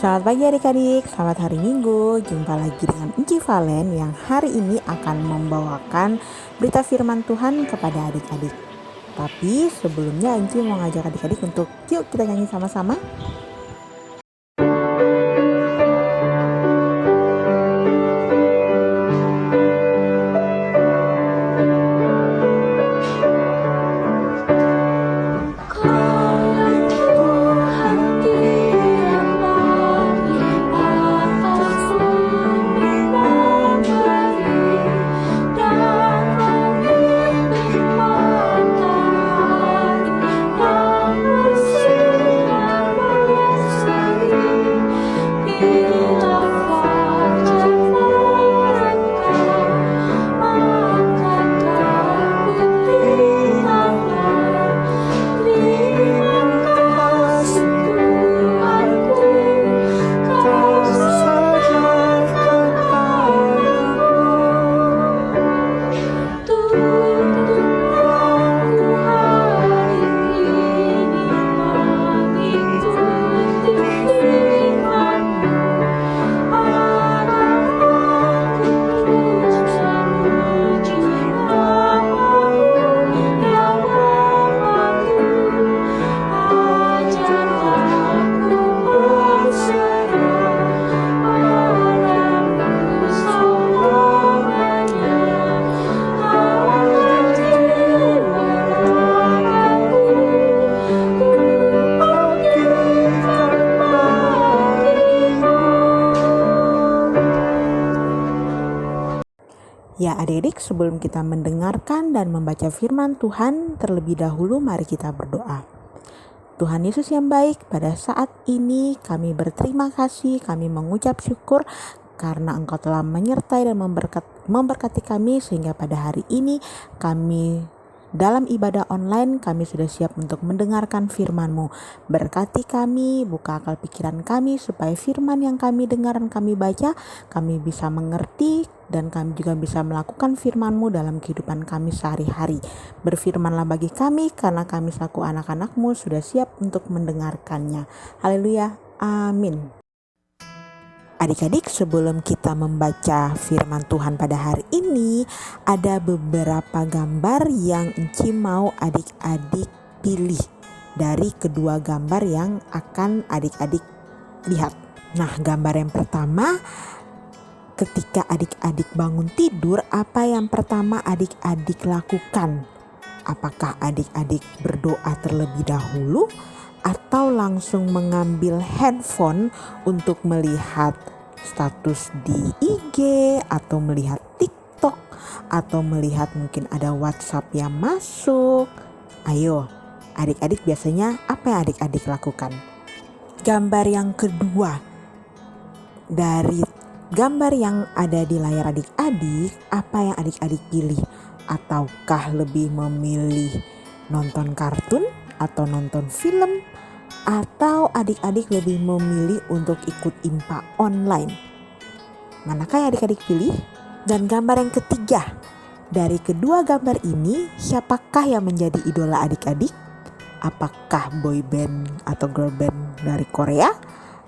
Selamat pagi adik-adik, selamat hari Minggu. Jumpa lagi dengan Enci Valen yang hari ini akan membawakan berita firman Tuhan kepada adik-adik. Tapi sebelumnya Enci mau ngajak adik-adik untuk yuk kita nyanyi sama-sama. Ya adik-adik, sebelum kita mendengarkan dan membaca firman Tuhan, terlebih dahulu mari kita berdoa. Tuhan Yesus yang baik, pada saat ini kami berterima kasih, kami mengucap syukur karena Engkau telah menyertai dan memberkati kami sehingga pada hari ini kami dalam ibadah online kami sudah siap untuk mendengarkan firman-Mu. Berkati kami, buka akal pikiran kami supaya firman yang kami dengar dan kami baca, kami bisa mengerti dan kami juga bisa melakukan firman-Mu dalam kehidupan kami sehari-hari. Berfirmanlah bagi kami karena kami selaku anak-anak-Mu sudah siap untuk mendengarkannya. Haleluya, amin. Adik-adik, sebelum kita membaca firman Tuhan pada hari ini, ada beberapa gambar yang Enci mau adik-adik pilih dari kedua gambar yang akan adik-adik lihat. Nah, gambar yang pertama, ketika adik-adik bangun tidur, apa yang pertama adik-adik lakukan? Apakah adik-adik berdoa terlebih dahulu atau langsung mengambil handphone untuk melihat status di IG atau melihat TikTok atau melihat mungkin ada WhatsApp yang masuk? Ayo, adik-adik biasanya apa yang adik-adik lakukan? Gambar yang kedua, dari gambar yang ada di layar adik-adik, apa yang adik-adik pilih? Ataukah lebih memilih nonton kartun atau nonton film? Atau adik-adik lebih memilih untuk ikut IMPA online? Manakah yang adik-adik pilih? Dan gambar yang ketiga, dari kedua gambar ini siapakah yang menjadi idola adik-adik? Apakah boy band atau girl band dari Korea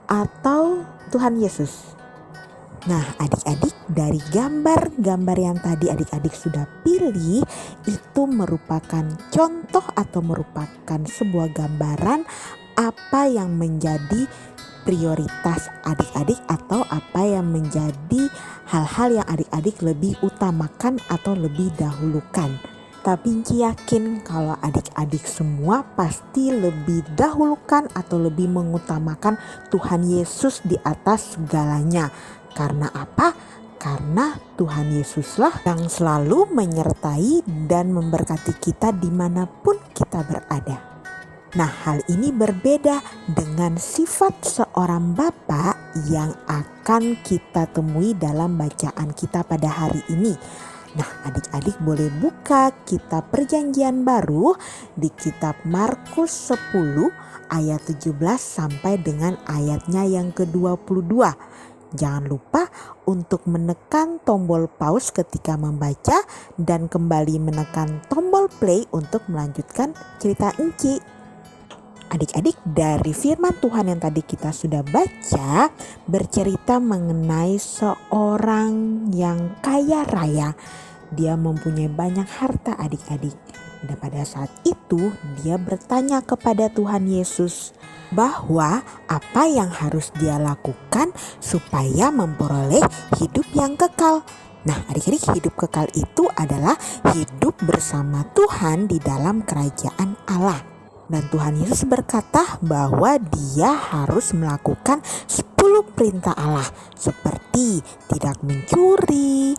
atau Tuhan Yesus? Nah adik-adik, dari gambar-gambar yang tadi adik-adik sudah pilih itu merupakan contoh atau merupakan sebuah gambaran apa yang menjadi prioritas adik-adik atau apa yang menjadi hal-hal yang adik-adik lebih utamakan atau lebih dahulukan. Tapi Enci yakin kalau adik-adik semua pasti lebih dahulukan atau lebih mengutamakan Tuhan Yesus di atas segalanya. Karena apa? Karena Tuhan Yesuslah yang selalu menyertai dan memberkati kita dimanapun kita berada. Nah, hal ini berbeda dengan sifat seorang Bapa yang akan kita temui dalam bacaan kita pada hari ini. Nah, adik-adik boleh buka kitab Perjanjian Baru di kitab Markus 10 ayat 17 sampai dengan ayatnya yang ke-22. Jangan lupa untuk menekan tombol pause ketika membaca dan kembali menekan tombol play untuk melanjutkan cerita Enci. adik-adik, dari firman Tuhan yang tadi kita sudah baca bercerita mengenai seorang yang kaya raya. Dia mempunyai banyak harta adik-adik. Dan pada saat itu dia bertanya kepada Tuhan Yesus bahwa apa yang harus dia lakukan supaya memperoleh hidup yang kekal. Nah, adik-adik, hidup kekal itu adalah hidup bersama Tuhan di dalam kerajaan Allah. Dan Tuhan Yesus berkata bahwa dia harus melakukan 10 perintah Allah, seperti tidak mencuri,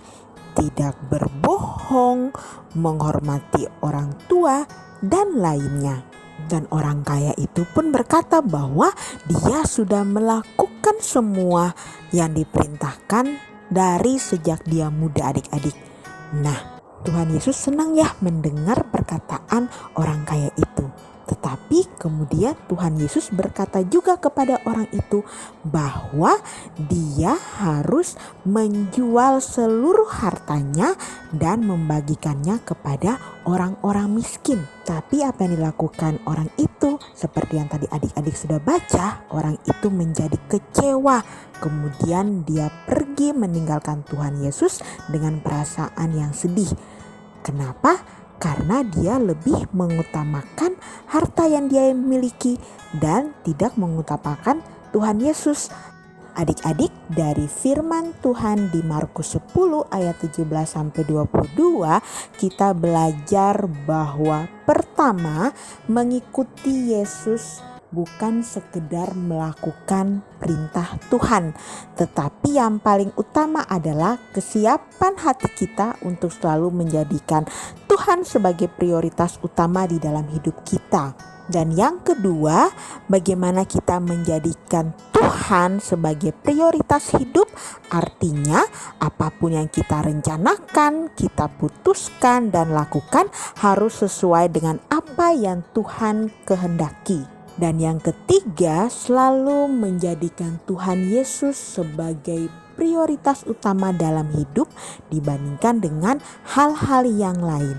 tidak berbohong, menghormati orang tua, dan lainnya. Dan orang kaya itu pun berkata bahwa dia sudah melakukan semua yang diperintahkan dari sejak dia muda, adik-adik. Nah, Tuhan Yesus senang ya mendengar perkataan orang kaya itu. Tetapi kemudian Tuhan Yesus berkata juga kepada orang itu bahwa dia harus menjual seluruh hartanya dan membagikannya kepada orang-orang miskin. Tapi apa yang dilakukan orang itu? Seperti yang tadi adik-adik sudah baca, orang itu menjadi kecewa. Kemudian dia pergi meninggalkan Tuhan Yesus dengan perasaan yang sedih. Kenapa? Karena dia lebih mengutamakan harta yang dia miliki dan tidak mengutamakan Tuhan Yesus. Adik-adik, dari firman Tuhan di Markus 10 ayat 17-22 kita belajar bahwa pertama, mengikuti Yesus bukan sekedar melakukan perintah Tuhan, tetapi yang paling utama adalah kesiapan hati kita untuk selalu menjadikan Tuhan sebagai prioritas utama di dalam hidup kita. Dan yang kedua, bagaimana kita menjadikan Tuhan sebagai prioritas hidup. Artinya apapun yang kita rencanakan, kita putuskan dan lakukan harus sesuai dengan apa yang Tuhan kehendaki. Dan yang ketiga, selalu menjadikan Tuhan Yesus sebagai prioritas utama dalam hidup dibandingkan dengan hal-hal yang lain.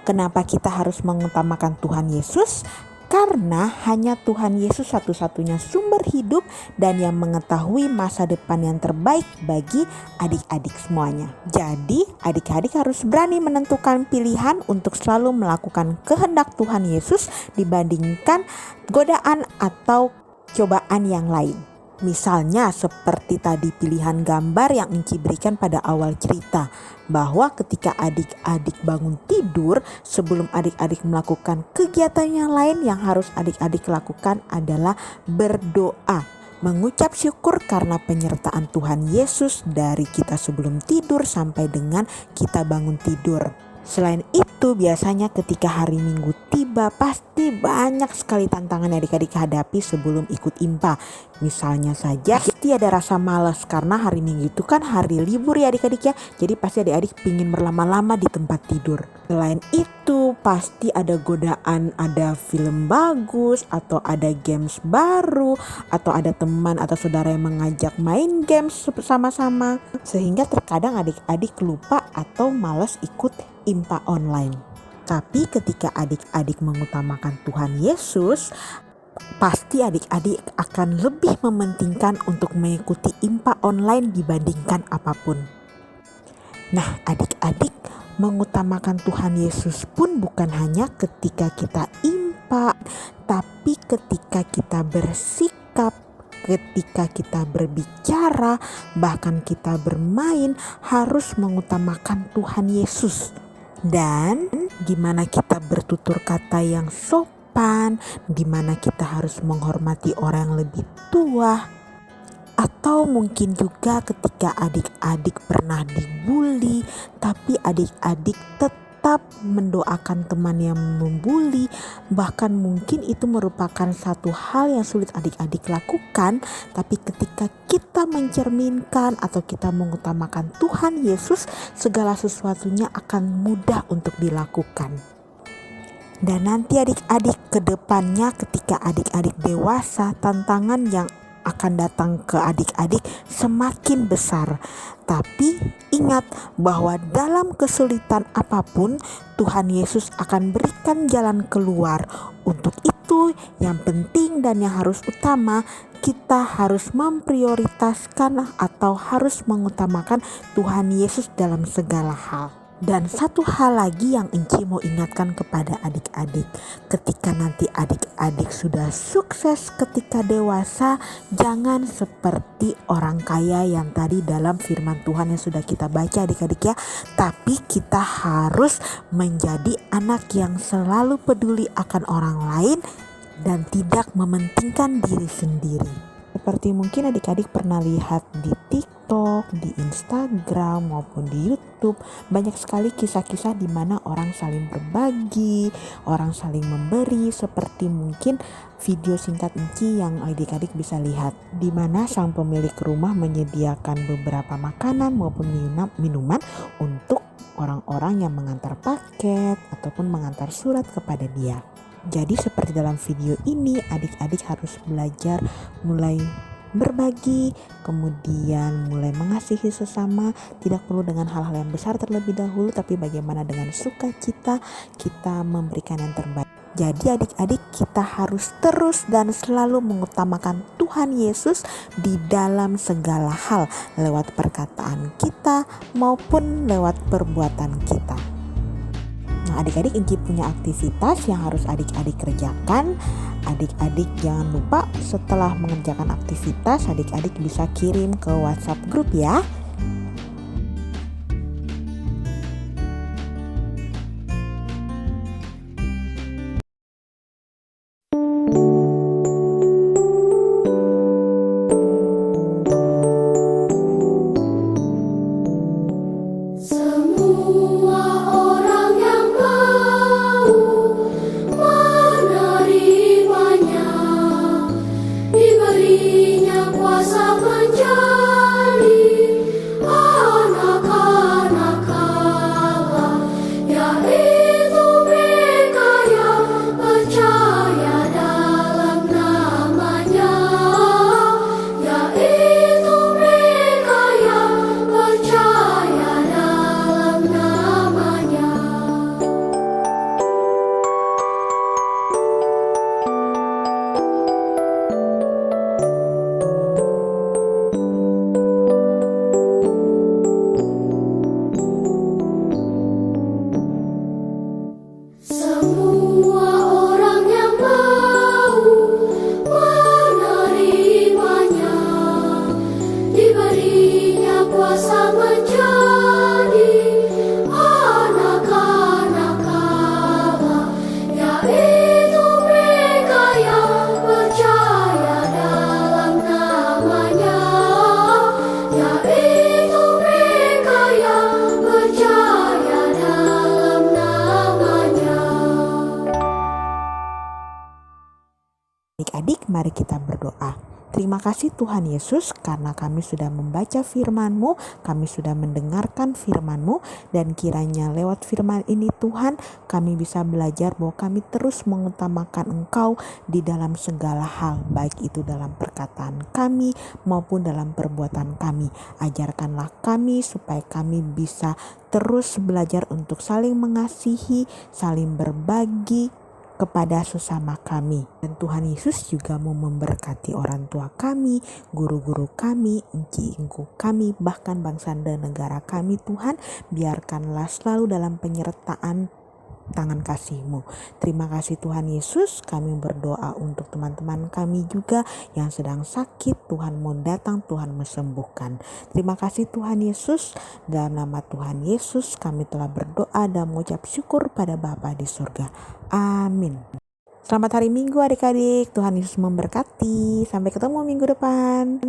Kenapa kita harus mengutamakan Tuhan Yesus? Karena hanya Tuhan Yesus satu-satunya sumber hidup dan yang mengetahui masa depan yang terbaik bagi adik-adik semuanya. Jadi adik-adik harus berani menentukan pilihan untuk selalu melakukan kehendak Tuhan Yesus dibandingkan godaan atau cobaan yang lain. Misalnya seperti tadi pilihan gambar yang Inci berikan pada awal cerita, bahwa ketika adik-adik bangun tidur, sebelum adik-adik melakukan kegiatan yang lain, yang harus adik-adik lakukan adalah berdoa, mengucap syukur karena penyertaan Tuhan Yesus dari kita sebelum tidur sampai dengan kita bangun tidur. Selain itu, biasanya ketika hari Minggu tiba, pasti banyak sekali tantangan yang adik-adik hadapi sebelum ikut IMPA. Misalnya saja, pasti ada rasa malas karena hari Minggu itu kan hari libur ya adik-adik ya. Jadi pasti adik-adik pingin berlama-lama di tempat tidur. Selain itu, pasti ada godaan, ada film bagus, atau ada games baru, atau ada teman atau saudara yang mengajak main games sama-sama. Sehingga terkadang adik-adik lupa atau malas ikut IMPA online. Tapi ketika adik-adik mengutamakan Tuhan Yesus, pasti adik-adik akan lebih mementingkan untuk mengikuti IMPA online dibandingkan apapun. Nah, adik-adik, mengutamakan Tuhan Yesus pun bukan hanya ketika kita IMPA, tapi ketika kita bersikap, ketika kita berbicara, bahkan kita bermain, harus mengutamakan Tuhan Yesus. Dan gimana kita bertutur kata yang sopan, gimana kita harus menghormati orang yang lebih tua. Atau mungkin juga ketika adik-adik pernah dibully, tapi adik-adik tetap mendoakan teman yang membuli. Bahkan mungkin itu merupakan satu hal yang sulit adik-adik lakukan, tapi ketika kita mencerminkan atau kita mengutamakan Tuhan Yesus, segala sesuatunya akan mudah untuk dilakukan. Dan nanti adik-adik ke depannya ketika adik-adik dewasa, tantangan yang akan datang ke adik-adik semakin besar. Tapi ingat bahwa dalam kesulitan apapun, Tuhan Yesus akan berikan jalan keluar. Untuk itu itu yang penting dan yang harus utama, kita harus memprioritaskan atau harus mengutamakan Tuhan Yesus dalam segala hal. Dan satu hal lagi yang Enci mau ingatkan kepada adik-adik, ketika nanti adik-adik sudah sukses ketika dewasa, jangan seperti orang kaya yang tadi dalam firman Tuhan yang sudah kita baca adik-adik ya. Tapi kita harus menjadi anak yang selalu peduli akan orang lain dan tidak mementingkan diri sendiri. Seperti mungkin adik-adik pernah lihat di TikTok, di Instagram maupun di YouTube, banyak sekali kisah-kisah di mana orang saling berbagi, orang saling memberi, seperti mungkin video singkat Enci yang adik-adik bisa lihat, di mana sang pemilik rumah menyediakan beberapa makanan maupun minuman untuk orang-orang yang mengantar paket ataupun mengantar surat kepada dia. Jadi seperti dalam video ini, adik-adik harus belajar mulai berbagi, kemudian mulai mengasihi sesama, tidak perlu dengan hal-hal yang besar terlebih dahulu, tapi bagaimana dengan sukacita kita memberikan yang terbaik. Jadi adik-adik, kita harus terus dan selalu mengutamakan Tuhan Yesus di dalam segala hal, lewat perkataan kita maupun lewat perbuatan kita. Nah, adik-adik Enci punya aktivitas yang harus adik-adik kerjakan. Adik-adik jangan lupa setelah mengerjakan aktivitas, adik-adik bisa kirim ke WhatsApp grup ya. Adik-adik, mari kita berdoa. Terima kasih Tuhan Yesus karena kami sudah membaca firman-Mu, kami sudah mendengarkan firman-Mu, dan kiranya lewat firman ini Tuhan, kami bisa belajar bahwa kami terus mengutamakan Engkau di dalam segala hal, baik itu dalam perkataan kami maupun dalam perbuatan kami. Ajarkanlah kami supaya kami bisa terus belajar untuk saling mengasihi, saling berbagi kepada sesama kami. Dan Tuhan Yesus juga mau memberkati orang tua kami, guru-guru kami, engki-engku kami, bahkan bangsa dan negara kami. Tuhan, biarkanlah selalu dalam penyertaan tangan kasih-Mu. Terima kasih Tuhan Yesus. Kami berdoa untuk teman-teman kami juga yang sedang sakit. Tuhan mau datang, Tuhan menyembuhkan. Terima kasih Tuhan Yesus. Dalam nama Tuhan Yesus kami telah berdoa dan mengucap syukur pada Bapa di surga. Amin. Selamat hari Minggu adik-adik. Tuhan Yesus memberkati. Sampai ketemu minggu depan.